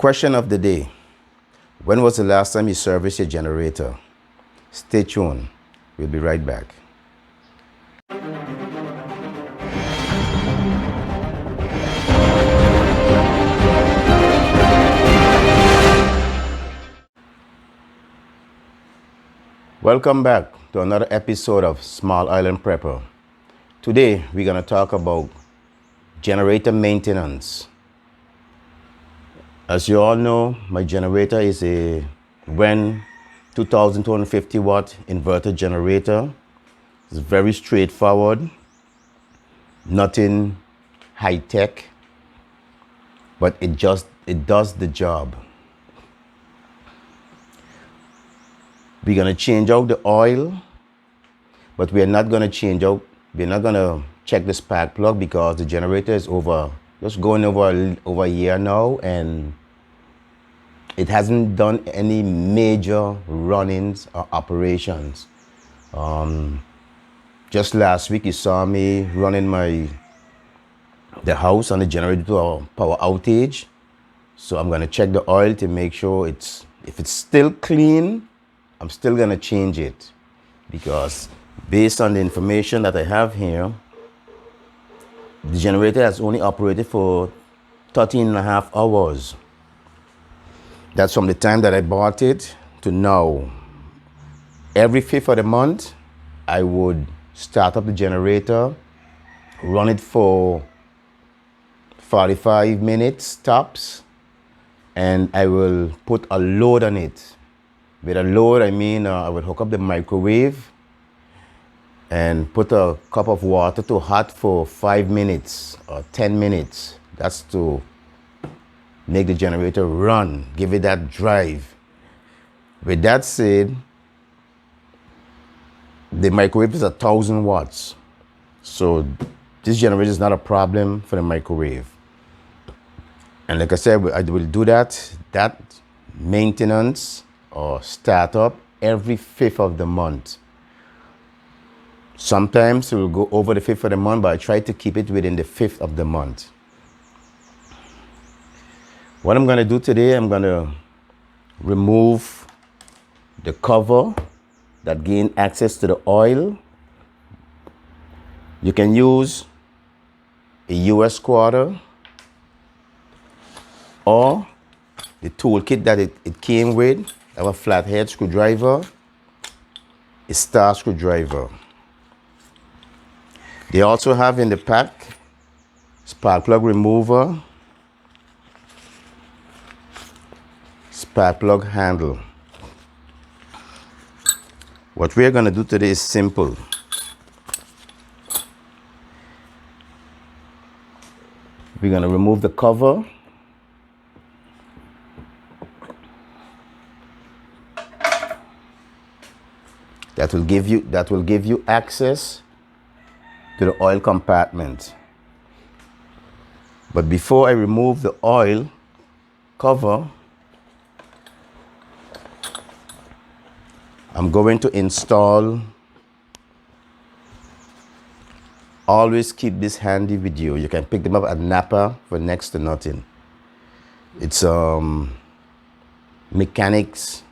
Question of the day. When was the last time you serviced your generator? Stay tuned. We'll be right back. Welcome back to another episode of Small Island Prepper. Today we're going to talk about generator maintenance. As you all know, my generator is a WEN 2250 watt inverter generator. It's very straightforward, nothing high tech, but it does the job. We're gonna change out the oil, but we're not gonna check the spark plug because the generator is going over a year now, and it hasn't done any major run-ins or operations. Just last week you saw me running the house and the generator to a power outage. So I'm gonna check the oil to make sure if it's still clean, I'm still gonna change it, because based on the information that I have here, the generator has only operated for 13 and a half hours. That's from the time that I bought it to now. Every 5th of the month, I would start up the generator, run it for 45 minutes tops, and I will put a load on it. With a load, I mean I would hook up the microwave and put a cup of water to hot for 5 minutes or 10 minutes. That's to make the generator run, give it that drive. With that said, the microwave is 1,000 watts. So this generator is not a problem for the microwave. And like I said, I will do that maintenance or startup every 5th of the month. Sometimes it will go over the 5th of the month, but I try to keep it within the 5th of the month. What I'm going to do today, I'm going to remove the cover that gain access to the oil. You can use a US quarter or the toolkit that it came with. I have a flathead screwdriver, a star screwdriver. They also have in the pack spark plug remover, spark plug handle. What we're going to do today is simple. We're going to remove the cover. That will give you access to the oil compartment. But before I remove the oil cover, I'm going to install. Always keep this handy with you. You can pick them up at Napa for next to nothing. It's mechanics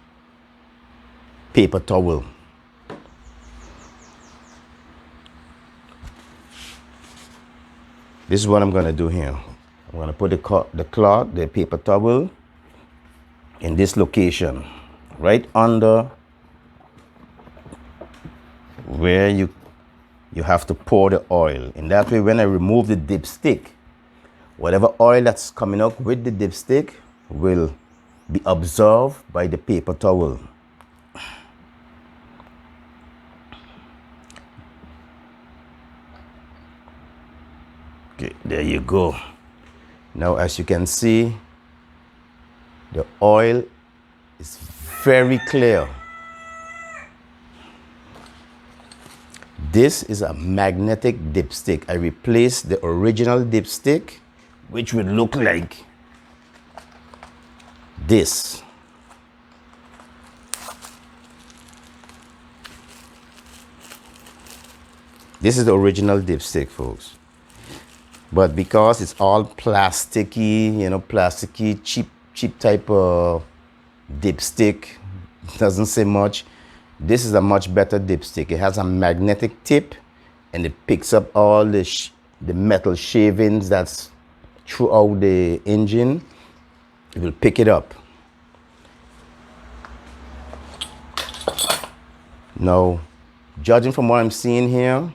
paper towel. This is what I'm going to do here. I'm going to put the paper towel in this location, right under where you have to pour the oil. In that way, when I remove the dipstick, whatever oil that's coming up with the dipstick will be absorbed by the paper towel. Okay, there you go. Now, as you can see, the oil is very clear. This is a magnetic dipstick. I replaced the original dipstick, which would look like this. This is the original dipstick, folks. But because it's all plasticky, plasticky, cheap type of dipstick. Doesn't say much. This is a much better dipstick. It has a magnetic tip, and it picks up all the metal shavings that's throughout the engine. It will pick it up. Now, judging from what I'm seeing here,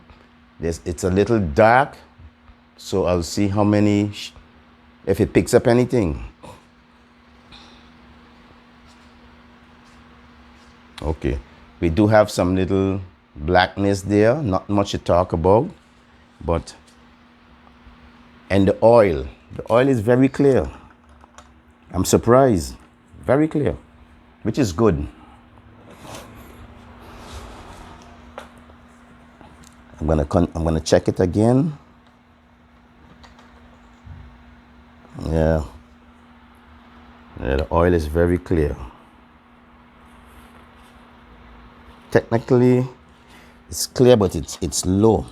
it's a little dark, so I'll see how many, if it picks up anything. Okay, we do have some little blackness there, not much to talk about, but, and the oil is very clear. I'm surprised, very clear, which is good. I'm gonna check it again. Yeah, the oil is very clear. Technically, it's clear, but it's low.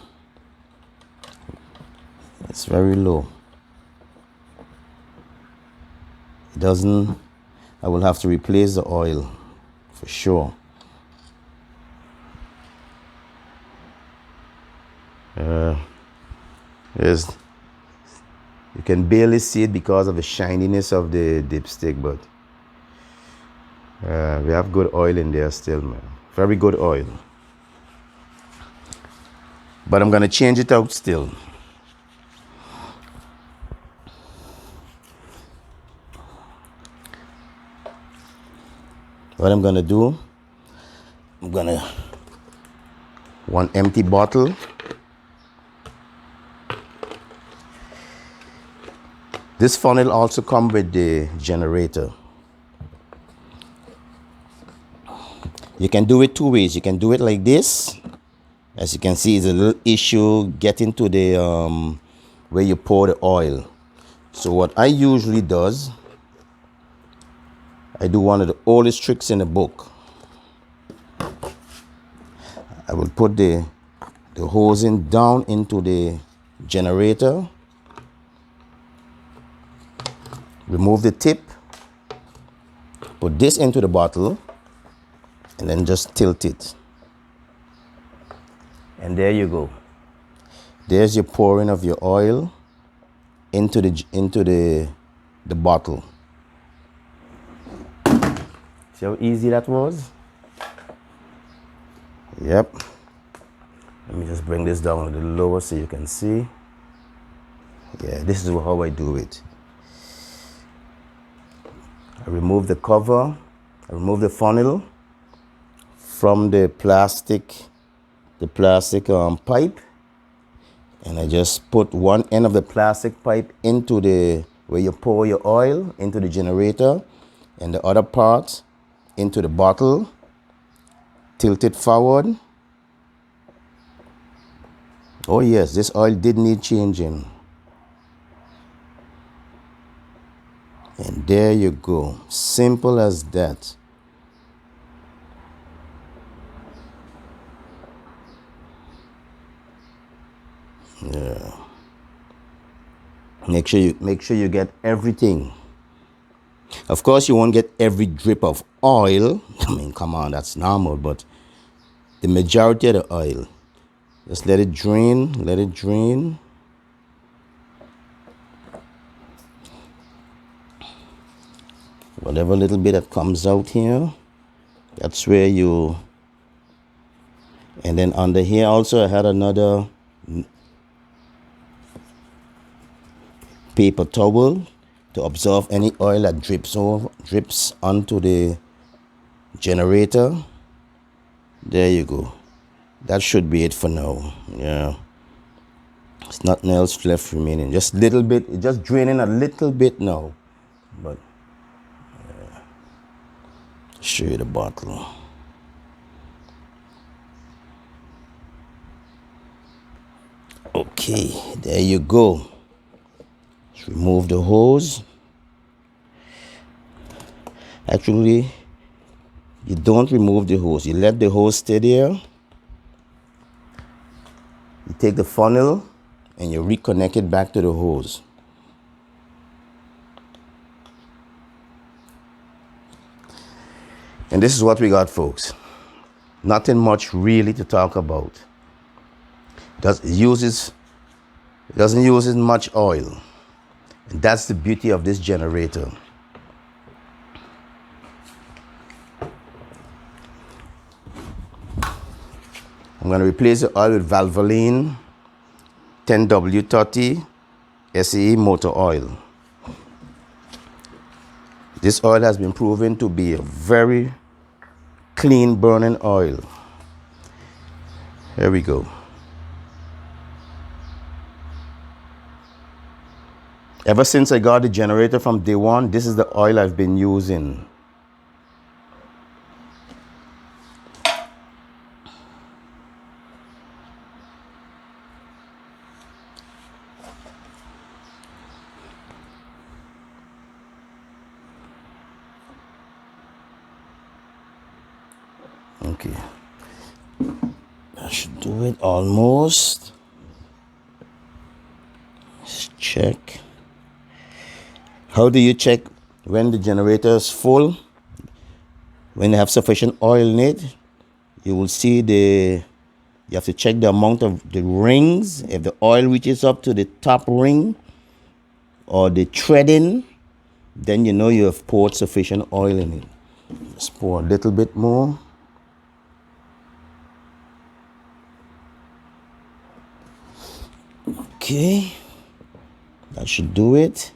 It's very low. It doesn't. I will have to replace the oil for sure. You can barely see it because of the shininess of the dipstick, but we have good oil in there still, man. Very good oil. But I'm gonna change it out still. What I'm gonna do, one empty bottle. This funnel also comes with the generator. You can do it two ways. You can do it like this. As you can see, it's a little issue getting to the where you pour the oil. So what I usually does, I do one of the oldest tricks in the book. I will put the hose in down into the generator. Remove the tip, put this into the bottle, and then just tilt it. And there you go. There's your pouring of your oil into the bottle. See how easy that was? Yep. Let me just bring this down a little lower so you can see. Yeah, this is how I do it. I remove the cover, I remove the funnel from the plastic pipe, and I just put one end of the plastic pipe into where you pour your oil into the generator, and the other part into the bottle, tilt it forward. Oh yes, this oil did need changing. And there you go. Simple as that. Yeah. Make sure you get everything. Of course, you won't get every drip of oil. I mean, come on, that's normal, but the majority of the oil. Just let it drain, let it drain. Whatever little bit that comes out here, that's where you, and then under here also I had another paper towel to absorb any oil that drips onto the generator. There you go. That should be it for now. Yeah. It's nothing else left remaining. Just little bit, just draining a little bit now. But show you the bottle. Okay, there you go. Let's remove the hose. Actually, you don't remove the hose. You let the hose stay there. You take the funnel and you reconnect it back to the hose. And this is what we got, folks. Nothing much really to talk about. Doesn't use much oil. And that's the beauty of this generator. I'm going to replace the oil with Valvoline 10W30 SAE motor oil. This oil has been proven to be a very clean burning oil. Here we go. Ever since I got the generator from day one, this is the oil I've been using. Okay, I should do it almost. Let's check. How do you check when the generator is full? When you have sufficient oil in it, you will see you have to check the amount of the rings. If the oil reaches up to the top ring or the threading, then you know you have poured sufficient oil in it. Let's pour a little bit more. Okay, that should do it.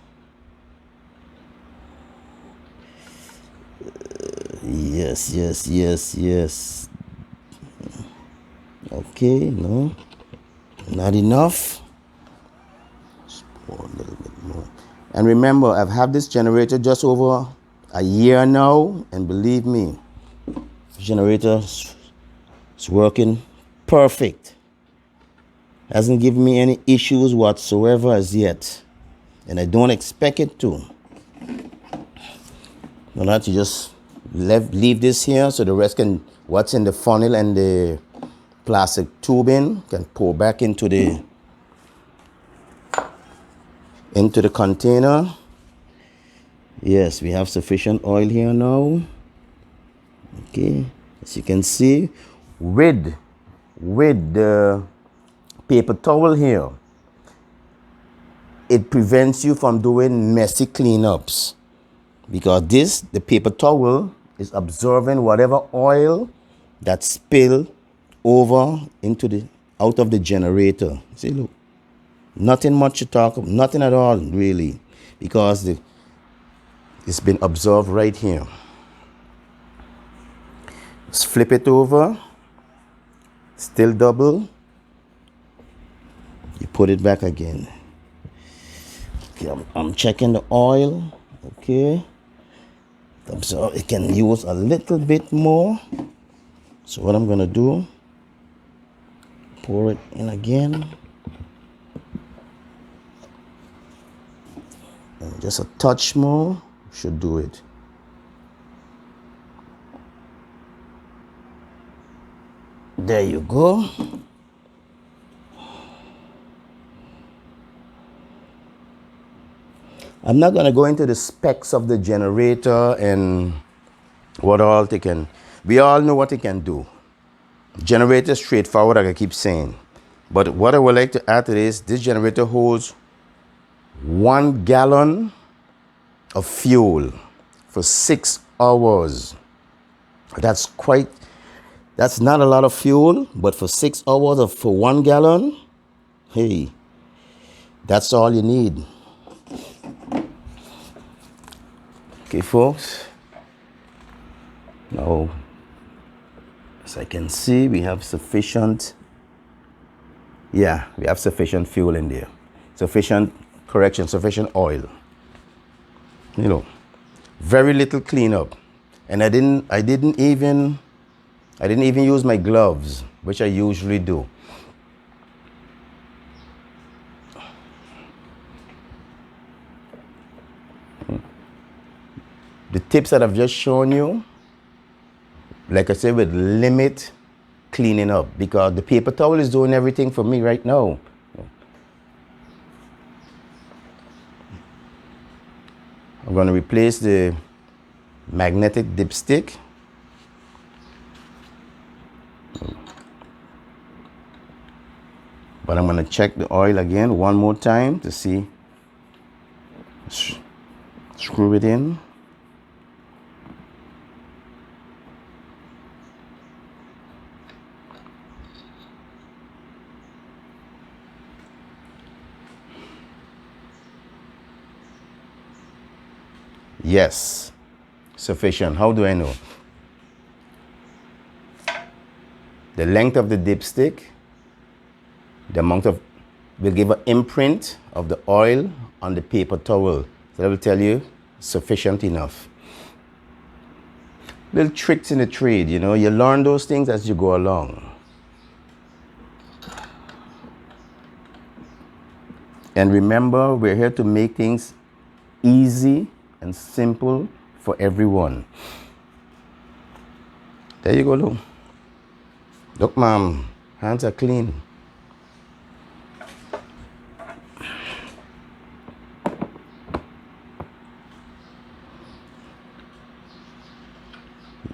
Yes. Okay, no, not enough. Just pour a little bit more. And remember, I've had this generator just over a year now, and believe me, the generator is working perfect. Hasn't given me any issues whatsoever as yet, and I don't expect it to. I'll have to just leave this here so the rest can, what's in the funnel and the plastic tubing can pour back into the container. Yes, we have sufficient oil here now. Okay, as you can see, with the paper towel here, it prevents you from doing messy cleanups, because the paper towel is absorbing whatever oil that spill over out of the generator. See, look, nothing much to talk about, nothing at all really, because it's been absorbed right here. Let's flip it over, still double. You put it back again. Okay, I'm checking the oil. Okay, so it can use a little bit more. So what I'm gonna do, pour it in again, and just a touch more should do it. There you go. I'm not going to go into the specs of the generator and what all it can. We all know what it can do. Generator is straightforward, like I keep saying. But what I would like to add to this generator holds 1 gallon of fuel for 6 hours. That's not a lot of fuel, but for 6 hours for 1 gallon, hey, that's all you need. Okay, folks, now as I can see, we have sufficient fuel in there, sufficient oil, you know, very little cleanup. And I didn't even use my gloves, which I usually do. The tips that I've just shown you, like I said, would limit cleaning up, because the paper towel is doing everything for me right now. I'm going to replace the magnetic dipstick But I'm going to check the oil again one more time to see. Screw it in. Yes, sufficient. How do I know? The length of the dipstick, the amount of, will give an imprint of the oil on the paper towel. So that will tell you sufficient enough. Little tricks in the trade, you know, you learn those things as you go along. And remember, we're here to make things easy and simple for everyone. There you go, look. Look, ma'am, hands are clean.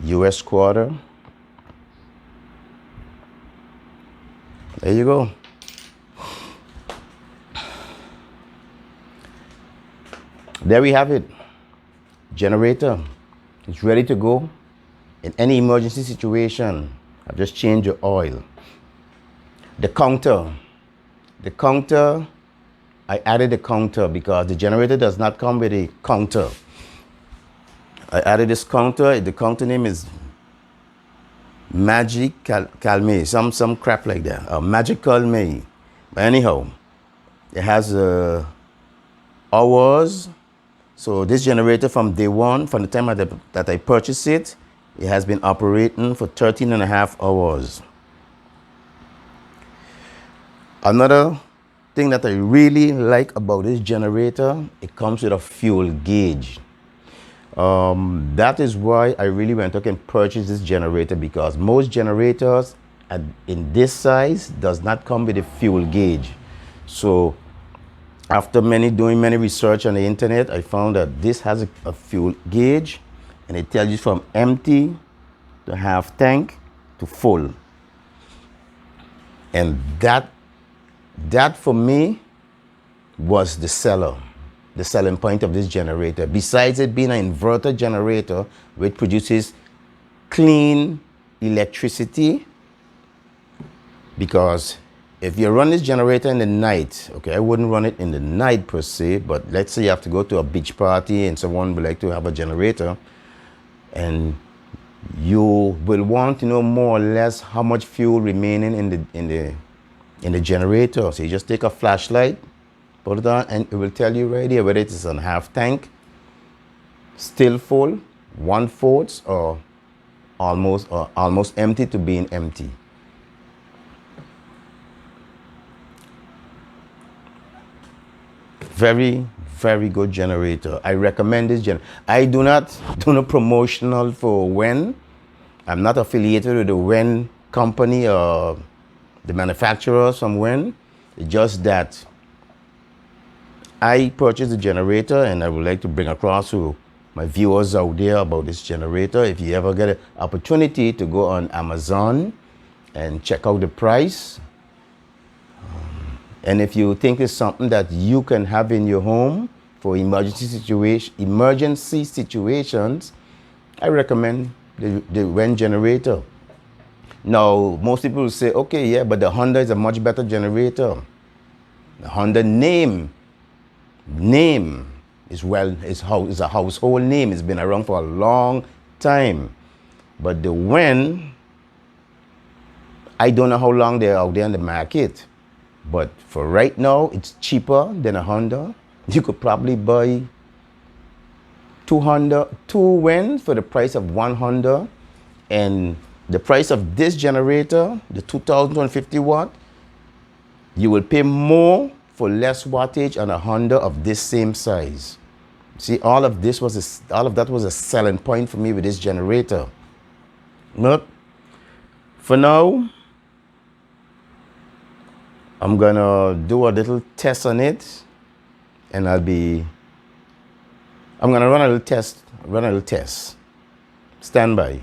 US quarter. There you go. There we have it. Generator. It's ready to go in any emergency situation. I've just changed the oil. The counter. The counter, I added the counter because the generator does not come with a counter. I added this counter. The counter name is Magic Calme, some crap like that. Magic Calme. But anyhow, it has hours. So this generator from day one, from the time that I purchased it, it has been operating for 13.5 hours. Another thing that I really like about this generator, it comes with a fuel gauge. That is why I really went out and purchased this generator, because most generators in this size does not come with a fuel gauge. So after doing many research on the internet, I found that this has a fuel gauge, and it tells you from empty to half tank to full. And that for me was the selling point of this generator. Besides it being an inverter generator, which produces clean electricity, because if you run this generator in the night, okay, I wouldn't run it in the night per se, but let's say you have to go to a beach party and someone would like to have a generator, and you will want to know more or less how much fuel remaining in the generator. So you just take a flashlight, put it on, and it will tell you right here whether it is on half tank, still full, 1/4, or almost empty to being empty. Very, very good generator. I recommend this generator. I do not do no promotional for Wen. I'm not affiliated with the Wen company or the manufacturers from Wen. It's just that I purchased a generator, and I would like to bring across to my viewers out there about this generator. If you ever get an opportunity to go on Amazon and check out the price, and if you think it's something that you can have in your home for emergency situations, I recommend the Wen generator. Now, most people will say, okay, yeah, but the Honda is a much better generator. The Honda name is a household name. It's been around for a long time. But the Wen, I don't know how long they're out there in the market. But for right now, it's cheaper than a Honda. You could probably buy two Wens for the price of one Honda. And the price of this generator, the 2,250 watt, you will pay more for less wattage on a Honda of this same size. See, all of that was a selling point for me with this generator. But for now, I'm gonna do a little test on it, and I'm gonna run a little test. Stand by.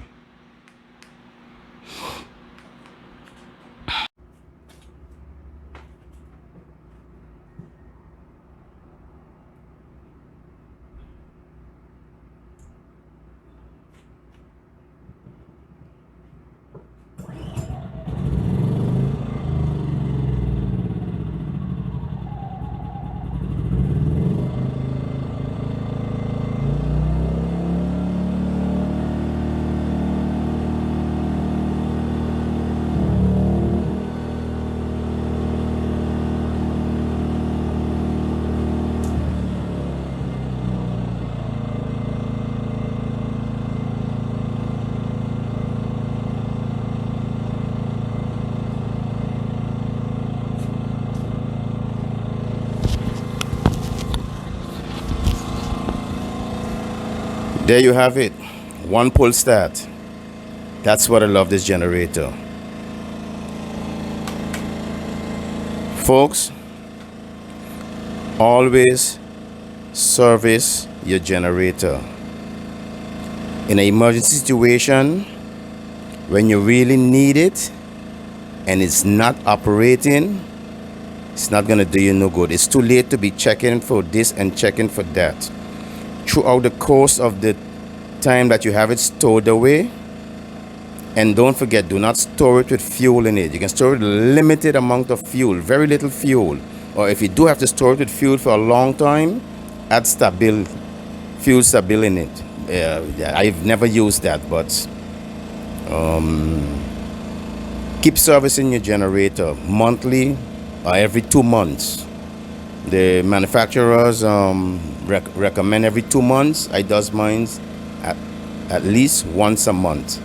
There you have it. One pull start. That's what I love this generator. Folks, always service your generator. In an emergency situation, when you really need it and it's not operating, it's not going to do you no good. It's too late to be checking for this and checking for that. Throughout the course of the time that you have it stored away, and don't forget, do not store it with fuel in it. You can store it with a limited amount of fuel, very little fuel. Or if you do have to store it with fuel for a long time, add fuel stabil in it. I've never used that, but keep servicing your generator monthly or every 2 months. The manufacturers recommend every 2 months. I does mine at least once a month.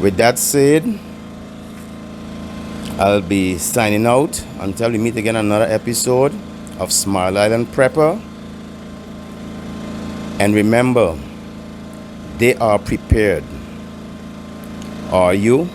With that said, I'll be signing out until we meet again on another episode of Smile Island Prepper. And remember, they are prepared. Are you?